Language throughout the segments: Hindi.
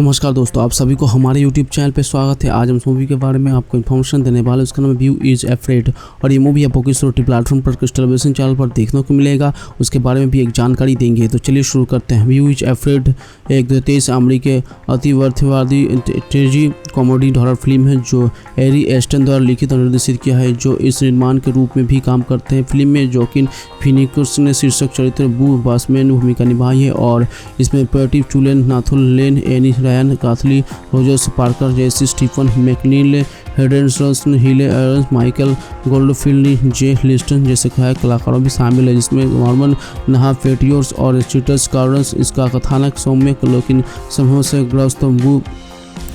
नमस्कार दोस्तों, आप सभी को हमारे यूट्यूब चैनल पे स्वागत है। आज हम इस मूवी के बारे में आपको इन्फॉर्मेशन देने वाले हैं। उसका नाम व्यू इज अफ्रेड और ये मूवी आपको किस OTT प्लेटफॉर्म पर क्रिस्टल विजन चैनल पर देखने को मिलेगा, उसके बारे में भी एक जानकारी देंगे। तो चलिए शुरू करते हैं। व्यू इज अफ्रेड एक तेज अमरीकी अतिवादी ट्रेजी कॉमेडी हॉरर फिल्म है जो एरी एस्टन द्वारा लिखित और निर्देशित किया है, जो इस निर्माण के रूप में भी काम करते हैं। फिल्म में जोकिन फिनिक्स ने शीर्षक चरित्र बू बासमैन भूमिका निभाई है और इसमें पैटी चुलेन, नाथुल लेन, एनी रायन, काथली रोजर्स पार्कर जैसी, स्टीफन मैकनील, हेडनसन, हिले एरन्स, माइकल गोल्डफील्ड, जे लिस्टन जैसे सहायक कलाकारों भी शामिल है, जिसमें नॉर्मन नहा फेटियोर्स और चीटर्स कार्डन्स। इसका कथानक सौम्य लेकिन समूह से ग्रस्त बू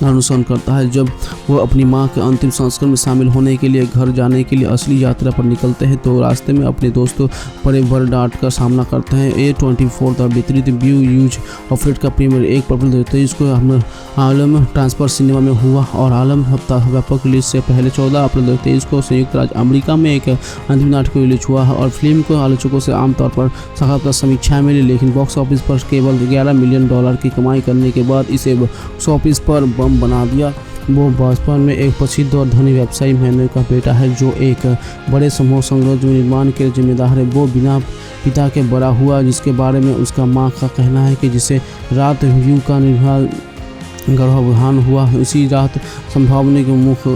अनुसरण करता है जब वो अपनी मां के अंतिम संस्कार में शामिल होने के लिए घर जाने के लिए असली यात्रा पर निकलते हैं, तो रास्ते में अपने दोस्तों बड़े भर डांट का सामना करते हैं। A24 द्वारा वितरित व्यू यूज अफ्रेड का प्रीमियर 1 अप्रैल 2023 को आलम ट्रांसफर सिनेमा में हुआ और आलम हफ्ता व्यापक रिलीज से पहले 14 अप्रैल 2023 को संयुक्त राज्य अमेरिका में एक अंतिम नाटक रिलीज हुआ है और फिल्म को आलोचकों से आमतौर पर सकारात्मक समीक्षा मिली, लेकिन बॉक्स ऑफिस पर केवल $11 मिलियन की कमाई करने के बाद इसे बॉक्स ऑफिस पर बना दिया। वो बचपन में एक प्रसिद्ध और धनी व्यवसायी मैनर का बेटा है जो एक बड़े समूह संग्रह निर्माण के जिम्मेदार है। वो बिना पिता के बड़ा हुआ, जिसके बारे में उसका मां का कहना है कि जिसे रात व्यू का गर्भाधान हुआ, उसी रात संभावना के मुख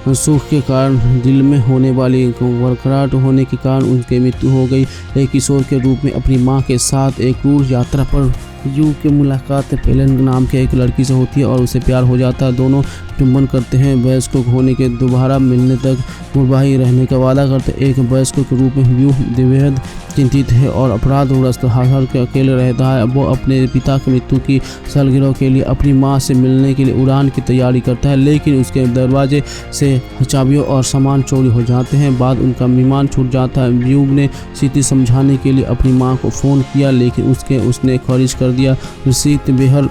सुख के कारण दिल में होने वाली वरकराहट होने के कारण उनकी मृत्यु हो गई। एक किशोर के रूप में अपनी मां के साथ एक क्रूर यात्रा पर यू की मुलाकात पेलन नाम के एक लड़की से होती है और उसे प्यार हो जाता है। दोनों चुंबन करते हैं, वयस्क होने के दोबारा मिलने तक मुरबाही रहने का वादा करते हैं। एक वयस्क के रूप में व्यू बेहद चिंतित है और अपराधग्रस्त हार के अकेले रहता है। वो अपने पिता की मृत्यु की सालगिरह के लिए अपनी मां से मिलने के लिए उड़ान की तैयारी करता है, लेकिन उसके दरवाजे से चाबियों और सामान चोरी हो जाते हैं। बाद उनका विमान छूट जाता है। व्यू ने स्थिति समझाने के लिए अपनी मां को फ़ोन किया, लेकिन उसने खारिज कर दिया। रसीद बेहर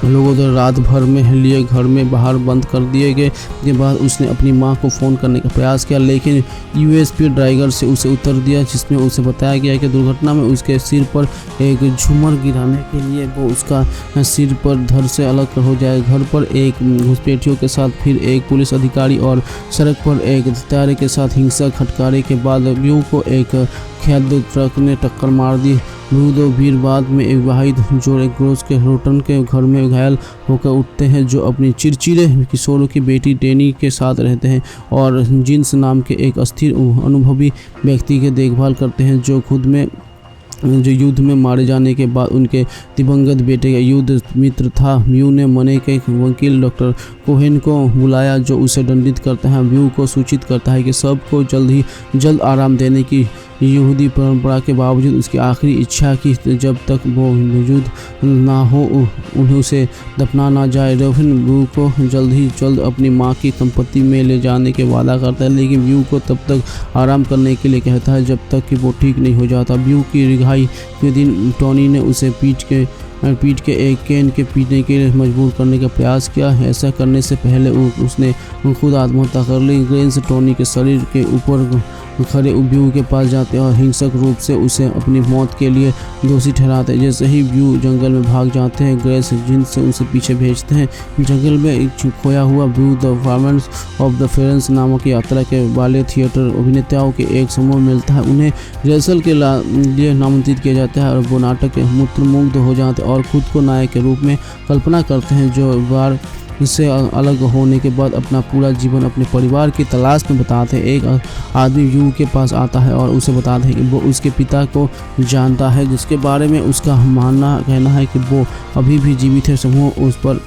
लोगों द्वारा रात भर में लिए घर में बाहर बंद कर दिए गए के बाद उसने अपनी मां को फ़ोन करने का प्रयास किया, लेकिन USB ड्राइवर से उसे उत्तर दिया, जिसमें उसे बताया गया कि दुर्घटना में उसके सिर पर एक झूमर गिराने के लिए वो उसका सिर पर धड़ से अलग हो जाए। घर पर एक घुसपैठियों के साथ फिर एक पुलिस अधिकारी और सड़क पर एक हत्यारे के साथ हिंसक खटकारे के बाद व्यू को एक खाद्य ट्रक ने टक्कर मार दी। वीर बाद में एक वाहिद जोड़े ग्रोस के रोटन के घर में घायल होकर उठते हैं, जो अपनी चिड़चिड़े किशोरों की बेटी डेनी के साथ रहते हैं और जिन्स नाम के एक अस्थिर अनुभवी व्यक्ति की देखभाल करते हैं, जो युद्ध में मारे जाने के बाद उनके दिवंगत बेटे का युद्ध मित्र था। व्यू ने मने के वकील डॉक्टर कोहेन को बुलाया, जो उसे दंडित करता है। व्यू को सूचित करता है कि सबको जल्द आराम देने की यहूदी परंपरा के बावजूद उसकी आखिरी इच्छा की जब तक वो मौजूद ना हो उन्हें उसे दफना ना जाए। रोफिन व्यू को जल्द अपनी मां की संपत्ति में ले जाने के वादा करता है, लेकिन व्यू को तब तक आराम करने के लिए कहता है जब तक कि वो ठीक नहीं हो जाता। व्यू की रिहाई के दिन टोनी ने उसे पीट के एक कैन के पीने के लिए मजबूर करने का प्रयास किया। ऐसा करने से पहले उसने खुद आत्महत्या कर ली। ग्रेन्स टोनी के शरीर के ऊपर खड़े व्यू के पास जाते हैं और हिंसक रूप से उसे अपनी मौत के लिए दोषी ठहराते हैं। जैसे ही व्यू जंगल में भाग जाते हैं, ग्रेस जिन से उसे पीछे भेजते हैं। जंगल में एक खोया हुआ view the performance of the फेरेंस नामक यात्रा के वाले थिएटर अभिनेताओं के एक समूह मिलता है। उन्हें रिहर्सल के लिए नामांकित किया जाता है और वो नाटक के मूर्तमुग्ध हो जाते हैं और खुद को नायक के रूप में कल्पना करते हैं, जो बार इससे अलग होने के बाद अपना पूरा जीवन अपने परिवार की तलाश में बताते हैं। एक आदमी व्यू के पास आता है और उसे बताता है कि वो उसके पिता को जानता है, जिसके बारे में उसका कहना है कि वो अभी भी जीवित है। समूह उस पर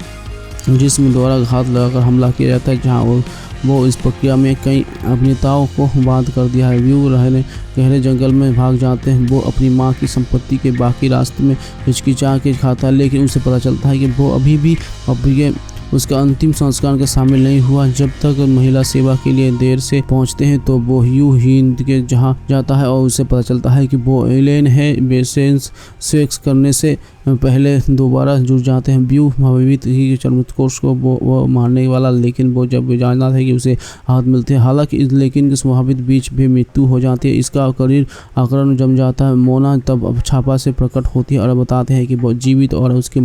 जिस्म द्वारा घात लगाकर हमला किया जाता है, जहां वो इस प्रक्रिया में कई अभिनेताओं को बांध कर दिया है। व्यू गहरे जंगल में भाग जाते हैं। वो अपनी मां की संपत्ति के बाकी रास्ते में हिचकिचा के खाता है, लेकिन उसे पता चलता है कि वो अभी भी उसका अंतिम संस्कार का शामिल नहीं हुआ। जब तक महिला सेवा के लिए देर से पहुंचते हैं तो वो हिंद के जहां जाता है और उसे पता चलता है कि वो एलेन है। बेसेंस सेक्स करने से पहले दोबारा जुड़ जाते हैं। व्यू भयभीत ही चरमोत्कर्ष को वो मारने वाला, लेकिन वो जब जानता है कि उसे हाथ मिलते हैं, हालांकि लेकिन इस मुहाबित बीच भी मृत्यु हो जाती है। इसका शरीर आकरण जम जाता है। मोना तब छापा से प्रकट होती है और बताते हैं कि वो जीवित और उसके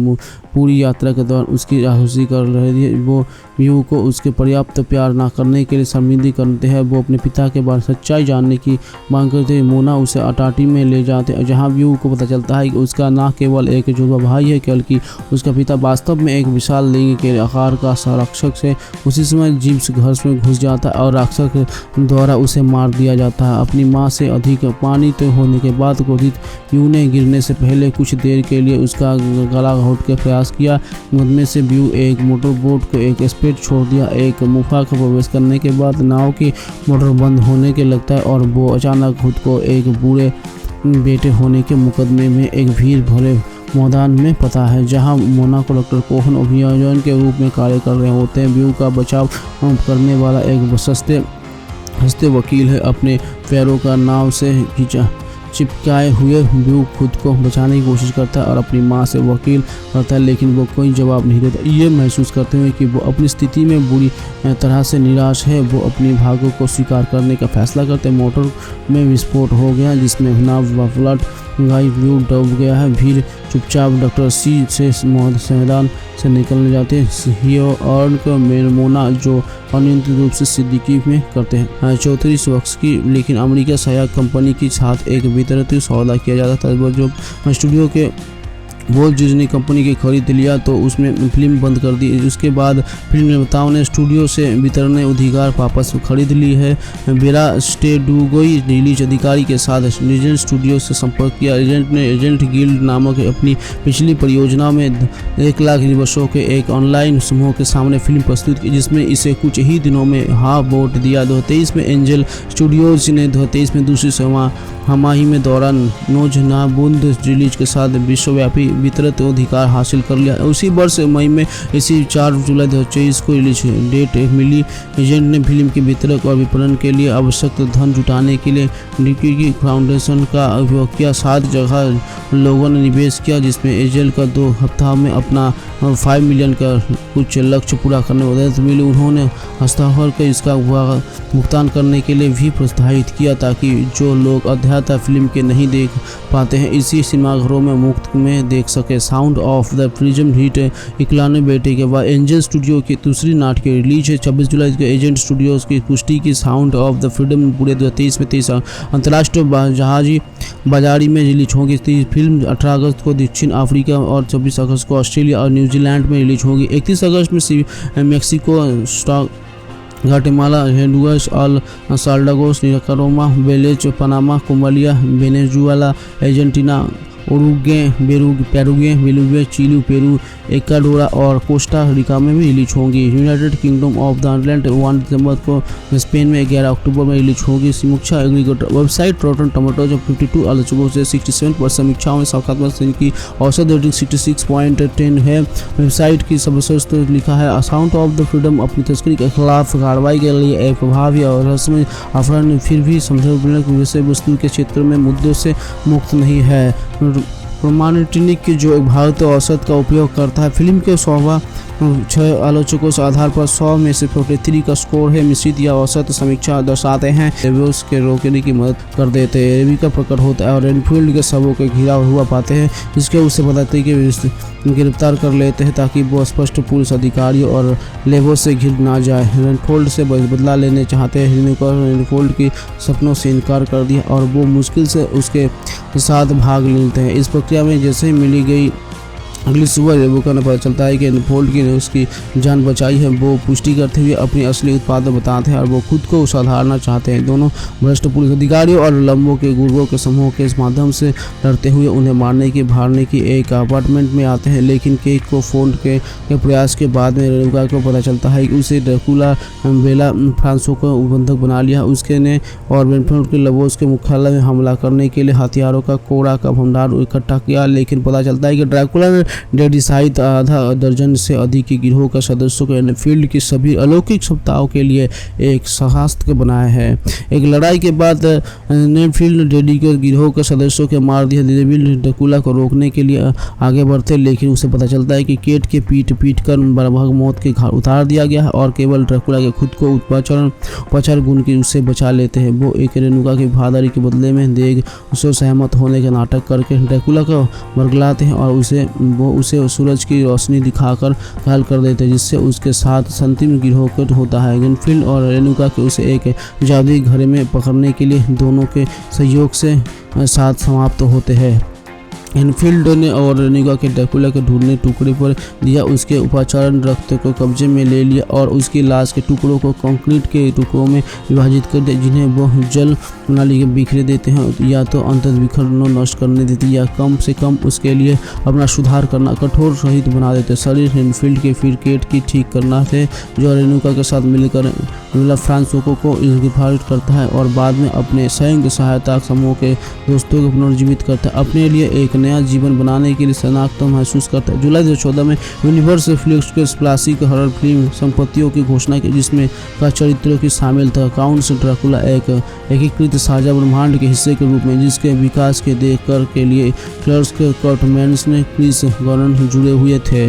पूरी यात्रा के दौरान उसकी जासूसी कर रही है। वो व्यू को उसके पर्याप्त प्यार ना करने के लिए शर्मिंदा करते हैं। वो अपने पिता के बारे में सच्चाई जानने की मांग करते हैं। मोना उसे अटाटी में ले जाते हैं, जहाँ व्यू को पता चलता है कि उसका ना केवल एक जुड़वा भाई है, बल्कि उसका पिता वास्तव में एक विशाल लिंग के आकार का राक्षस है। उसी समय जीव्स घर में घुस जाता है और राक्षस द्वारा उसे मार दिया जाता है। अपनी माँ से अधिक पानी तो होने के बाद क्रोधित व्यू ने गिरने से पहले कुछ देर के लिए उसका गला घोट के प्रयास किया। मुकदमे से व्यू एक मोटर बोट को एक स्पीड छोड़ दिया। एक मुफा का प्रवेश करने के बाद नाव की मोटर बंद होने के लगता है और वो अचानक खुद को एक बूढ़े बेटे होने के मुकदमे में एक भीड़ भरे मैदान में पता है, जहां मोना को डॉक्टर कोहन अभियोजन के रूप में कार्य कर रहे होते हैं। व्यू का बचाव करने वाला एक हंसते वकील है। अपने पैरों का नाव से चिपकाए हुए व्यू खुद को बचाने की कोशिश करता है और अपनी मां से वकील करता है, लेकिन वो कोई जवाब नहीं देता। ये महसूस करते हुए कि वो अपनी स्थिति में बुरी तरह से निराश है, वो अपनी भाग्य को स्वीकार करने का फैसला करते हैं। मोटर में विस्फोट हो गया, जिसमें नाव पलट गई। व्यू डूब गया है। भीड़ चुपचाप डॉक्टर सी से मैदान से निकलने जाते हैं और मोना जो अनियंत्रित रूप से सिद्दीकी में करते हैं 34 वर्ष की, लेकिन अमेरिका सहायक कंपनी के साथ एक वितरित सौदा किया जाता था। वो जो स्टूडियो के वॉल्ट डिज्नी कंपनी की खरीद लिया तो उसमें फिल्म बंद कर दी। उसके बाद फिल्म निर्माताओं ने स्टूडियो से वितरण अधिकार वापस खरीद ली है। बेरा स्टेडुगोई रिलीज अधिकारी के साथ एजेंट स्टूडियो से संपर्क किया। एजेंट ने एजेंट गिल्ड नामक अपनी पिछली परियोजना में 1 लाख निवेशकों के एक ऑनलाइन समूह के सामने फिल्म प्रस्तुत की, जिसमें इसे कुछ ही दिनों में हाफ वोट दिया। 2023 में एंजल स्टूडियोज ने 2023 में दूसरी हमाही में दौरान नोज नाबुंद रिलीज के साथ विश्वव्यापी वितरित अधिकार हासिल कर लिया। उसी वर्ष मई में इसी 4 जुलाई 2023 को रिलीज डेट मिली। एजेंट ने फिल्म के वितरक और विपणन के लिए आवश्यक धन जुटाने के लिए डिकी फाउंडेशन का उपयोग किया। 7 जगह लोगों ने निवेश किया, जिसमें एजेंट का 2 हफ्ता में अपना 5 मिलियन का कुछ लक्ष्य पूरा करने में मदद मिली। उन्होंने हस्ताक्षर कर इसका भुगतान करने के लिए भी प्रोत्साहित किया, ताकि जो लोग अध्यात्म फिल्म के नहीं देख पाते हैं इसी सिनेमाघरों में मुफ्त में देख सके। Sound of the prism hit 91 बेटे के बाद एंजल स्टूडियो की दूसरी नाटक रिलीज है 26 जुलाई को। एजेंट स्टूडियोज की पुष्टि की साउंड ऑफ द फ्रीडम पूरे 2023 में 23 अंतर्राष्ट्रीय जहाजी बाजारी में रिलीज होगी। फिल्म 18 अगस्त को दक्षिण अफ्रीका और 26 अगस्त को ऑस्ट्रेलिया और न्यूजीलैंड में रिलीज होगी। 31 अगस्त में Mexico, Guatemala, Honduras, El Salvador, Nicaragua, Belize, Panama, Colombia, Venezuela, Argentina, Uruguay, Paraguay, Bolivia, Chile, Peru, Ecuador और कोस्टा रिका में भी रिलीज होंगी। United Kingdom of the Ireland 1 दिसंबर को, स्पेन में 11 अक्टूबर में रिलीज होगी। समीक्षा एग्रीगेटर वेबसाइट रॉटन टोमेटोज 52 आलोचकों से 67% समीक्षाओं में सकारात्मक की औसत रेटिंग 66.10 है। वेबसाइट की सर्वश्रेष्ठ लिखा है, साउंड ऑफ द फ्रीडम अपनी तस्करी के खिलाफ कार्रवाई के लिए एक प्रभावी और रहस्यमय अफरान फिर भी संदेहजनक विषय वस्तु के क्षेत्र में मुद्दों से मुक्त नहीं है। रोमांटिक जो एक भारतीय औसत का उपयोग करता है। फिल्म के 6 आलोचकों से आधार पर 100 में से 43 का स्कोर है। मिश्रित या औसत समीक्षा दर्शाते हैं रिव्यूज के रोकने की मदद कर देते हैं। रेवी का प्रकट होता है और रेनफील्ड के शवों के घिरा हुआ पाते हैं, जिसके उससे बताते हैं कि गिरफ्तार कर लेते हैं ताकि वो स्पष्ट पुलिस अधिकारियों और लेबों से घिर ना जाए। रेनफील्ड से बदला लेने चाहते हैं। रेनफील्ड की सपनों से इनकार कर दिया और वो मुश्किल से उसके साथ भाग लेते हैं। इस प्रक्रिया में जैसे ही मिली गई अगली सुबह रेबेका ने पता चलता है कि रेनफील्ड ने उसकी जान बचाई है। वो पुष्टि करते हुए अपनी असली उत्पाद बताते हैं और वो खुद को सुधारना चाहते हैं। दोनों भ्रष्ट पुलिस अधिकारियों और लंबों के गुर्गों के समूह के इस माध्यम से डरते हुए उन्हें मारने की एक अपार्टमेंट में आते हैं, लेकिन केक को फोन के प्रयास के बाद में रेबेका को पता चलता है कि उसे ड्रैकुला बेला फ्रांसो को बंधक बना लिया। उसके ने और रेनफील्ड के लबोस के मुख्यालय में हमला करने के लिए हथियारों का कोड़ा का भंडार इकट्ठा किया, लेकिन पता चलता है कि ड्रैकुला ने डैडी सहित आधा दर्जन से अधिक के गिरोह के सदस्यों को एनफील्ड की सभी अलौकिक क्षमताओं के लिए एक सहास्त्र बनाया है। एक लड़ाई के बाद एनफील्ड डैडी के गिरोह के सदस्यों के मार दिया। डेविड ड्रैकुला को रोकने के लिए आगे बढ़ते, लेकिन उसे पता चलता है कि केट के पीट कर बर्बाद मौत के घाट उतार दिया गया है और केवल ड्रैकुला के खुद को उपचार गुण की उससे बचा लेते हैं। वो एक रेनुका की वफादारी के बदले में देख उसे सहमत होने का नाटक करके ड्रैकुला को बरगलाते हैं और उसे सूरज की रोशनी दिखाकर घायल कर देते हैं, जिससे उसके साथ अंतिम गिरोह होता है। एनफील्ड और रेनुका के उसे एक जादुई घर में पकड़ने के लिए दोनों के सहयोग से साथ समाप्त होते हैं। एनफील्ड ने और रेनुका के ड्रैकुला के ढूंढने टुकड़े पर दिया, उसके उपचारण रक्त को कब्जे में ले लिया और उसकी लाश के टुकड़ों को कंक्रीट के टुकड़ों में विभाजित कर दिया, जिन्हें वह जल प्रणाली के बिखरे देते हैं, या तो अंततः बिखरना नष्ट करने देते या कम से कम उसके लिए अपना सुधार करना कठोर रहित बना देते। शरीर एनफील्ड के फिर केट की ठीक करना थे, जो रेनुका के साथ मिलकर फ्रांसोको को गिरफ्तार करता है और बाद में अपने संयुक्त सहायता समूह के दोस्तों को पुनर्जीवित करता है, अपने लिए एक नया जीवन बनाने के लिए शनाख्त महसूस करता है। जुलाई 2014 में यूनिवर्सल फ्लिक्स के क्लासिक हॉरर फिल्म संपत्तियों की घोषणा की, जिसमें का चरित्रों की शामिल था। काउंट ड्रैकुला एक एकीकृत साझा ब्रह्मांड के हिस्से के रूप में, जिसके विकास के देखकर के लिए क्लर्क कर्टमैन्स ने क्रिस गॉर्डन जुड़े हुए थे।